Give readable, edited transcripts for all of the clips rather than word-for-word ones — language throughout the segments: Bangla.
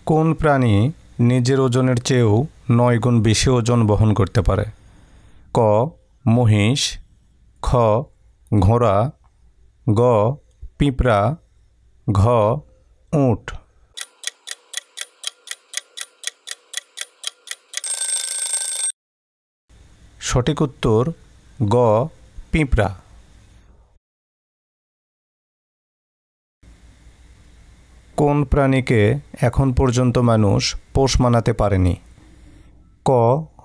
কোন প্রাণী নিজের ওজনের চেয়েও 9 গুণ বেশি ওজন বহন করতে পারে? ক মহিষ, খ ঘোড়া, গ পিঁপড়া, ঘ উট। সঠিক উত্তর গ পিঁপড়া। কোন প্রাণীকে এখন পর্যন্ত মানুষ পোষ মানাতে পারেনি? ক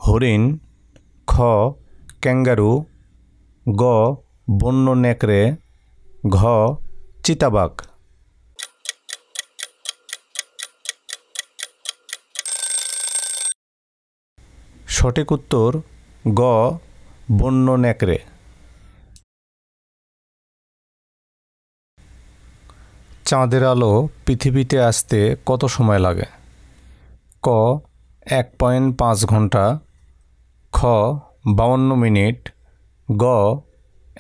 হরিণ, খ ক্যাঙ্গারু, গ বন্য নেকড়ে, ঘ চিতাবাঘ। সঠিক উত্তর গ বন্য নেকড়ে। চাঁদের আলো পৃথিবীতে আসতে কত সময় লাগে? ক 1.5 ঘন্টা, খ 52 মিনিট, গ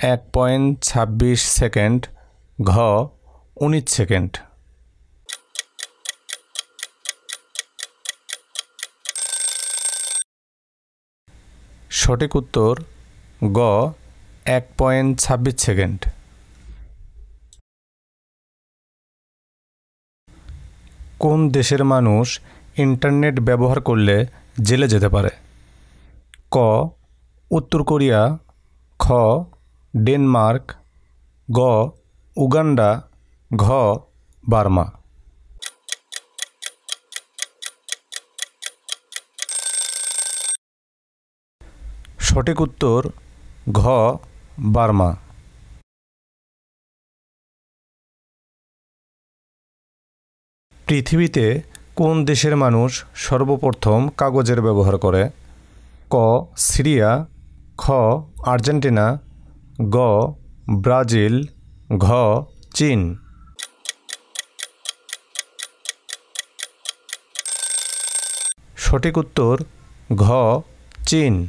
1.26 সেকেন্ড, ঘ 19 সেকেন্ড। সঠিক উত্তর গ 1.26 সেকেন্ড। কোন দেশের মানুষ ইন্টারনেট ব্যবহার করলে জেলে যেতে পারে? ক উত্তর কোরিয়া, খ ডেনমার্ক, গ উগান্ডা, ঘ বার্মা। সঠিক উত্তর ঘ বার্মা। পৃথিবীতে কোন দেশের মানুষ সর্বপ্রথম কাগজের ব্যবহার করে? ক সিরিয়া, খ আর্জেন্টিনা, গ ব্রাজিল, ঘ চীন। সঠিক উত্তর ঘ চীন।